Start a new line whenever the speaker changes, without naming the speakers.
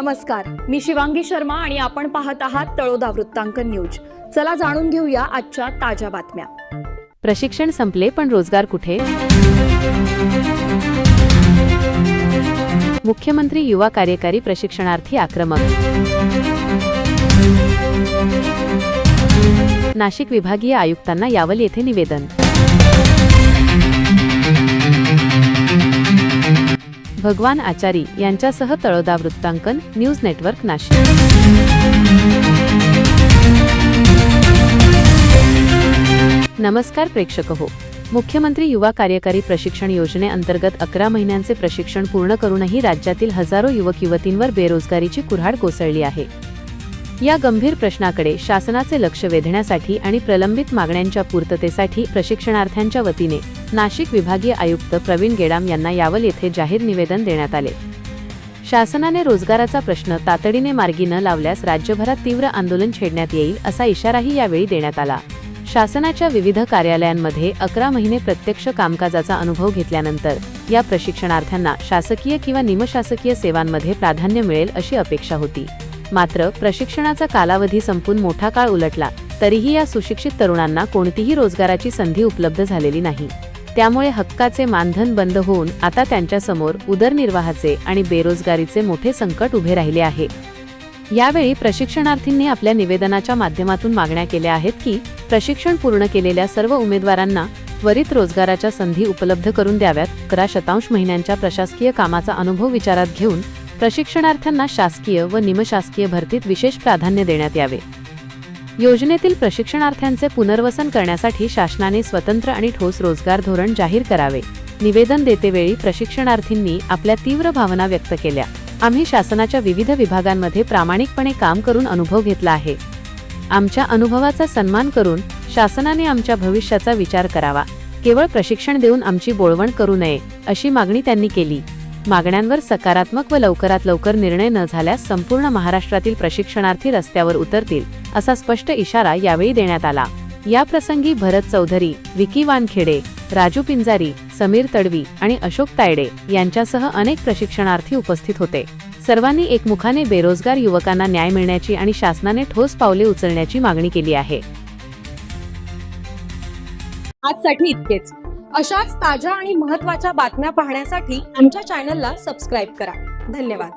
नमस्कार, मी शिवांगी शर्मा आणि आपण पाहत आहात तळोदा वृत्तांकन न्यूज। चला जाणून घेऊया आजच्या ताज्या बातम्या।
प्रशिक्षण संपले पण रोजगार कुठे? मुख्यमंत्री युवा कार्यकारी प्रशिक्षणार्थी आक्रमक। नाशिक विभागीय आयुक्तांना यावल येथे निवेदन। भगवान आचारी यांच्यासह तळोदा वृत्तांकन न्यूज नेटवर्क नाशिक। नमस्कार प्रेक्षक हो, मुख्यमंत्री युवा कार्यकारी प्रशिक्षण योजनेअंतर्गत 11 महिन्यांचे प्रशिक्षण पूर्ण करूनही राज्यातील हजारो युवक युवतींवर बेरोजगारीची कुऱ्हाड कोसळली आहे। या गंभीर प्रश्नाकडे शासनाचे लक्ष वेधण्यासाठी आणि प्रलंबित मागण्यांच्या पूर्ततेसाठी प्रशिक्षणार्थ्यांच्या वतीने नाशिक विभागीय आयुक्त प्रवीण गेडाम यांना यावल येथे जाहीर निवेदन देण्यात आले। शासनाने रोजगाराचा प्रश्न तातडीने मार्गी न लावल्यास राज्यभरात तीव्र आंदोलन छेडण्यात येईल असा इशाराही यावेळी देण्यात आला। शासनाच्या विविध कार्यालयांमध्ये 11 महिने प्रत्यक्ष कामकाजाचा अनुभव घेतल्यानंतर या प्रशिक्षणार्थ्यांना शासकीय किंवा निमशासकीय सेवांमध्ये प्राधान्य मिळेल अशी अपेक्षा होती। मात्र प्रशिक्षणाचा कालावधी संपून मोठा काळ उलटला तरीही या सुशिक्षित तरुणांना कोणतीही रोजगाराची संधी उपलब्ध झालेली नाही। त्यामुळे हक्काचे मानधन बंद होऊन आता त्यांच्यासमोर उदरनिर्वाहाचे आणि बेरोजगारीचे मोठे संकट उभे राहिले आहे। यावेळी प्रशिक्षणार्थींनी आपल्या निवेदनाच्या माध्यमातून मागण्या केल्या आहेत की प्रशिक्षण पूर्ण केलेल्या सर्व उमेदवारांना त्वरित रोजगाराच्या संधी उपलब्ध करून द्याव्यात। 11 महिन्यांच्या प्रशासकीय कामाचा अनुभव विचारात घेऊन प्रशिक्षणार्थ्यांना शासकीय व निमशासकीय भरतीत विशेष प्राधान्य देण्यात यावे। योजनेतील प्रशिक्षणार्थ्यांचे पुनर्वसन करण्यासाठी शासनाने स्वतंत्र आणि ठोस रोजगार धोरण जाहीर करावे। निवेदन देतेवेळी प्रशिक्षणार्थींनी आपल्या तीव्र भावना व्यक्त केल्या। आम्ही शासनाच्या विविध विभागांमध्ये प्रामाणिकपणे काम करून अनुभव घेतला आहे। आमच्या अनुभवाचा सन्मान करून शासनाने आमच्या भविष्याचा विचार करावा, केवळ प्रशिक्षण देऊन आमची बोळवण करू नये अशी मागणी त्यांनी केली। मागण्यांवर सकारात्मक व लवकरात लवकर निर्णय न झाल्यास संपूर्ण महाराष्ट्रातील प्रशिक्षणार्थी रस्त्यावर उतरतील असा स्पष्ट इशारा यावेळी देण्यात आला। या प्रसंगी भरत चौधरी, विकी वानखेडे, राजू पिंजारी, समीर तडवी आणि अशोक तायडे यांच्यासह अनेक प्रशिक्षणार्थी उपस्थित होते। सर्वांनी एकमुखाने बेरोजगार युवकांना न्याय मिळण्याची आणि शासनाने ठोस पावले उचलण्याची मागणी केली आहे।
आजसाठी इतकेच। अशाच ताज्या आणि महत्त्वाच्या बातम्या पाहण्यासाठी आमच्या चॅनलला सबस्क्राइब करा। धन्यवाद।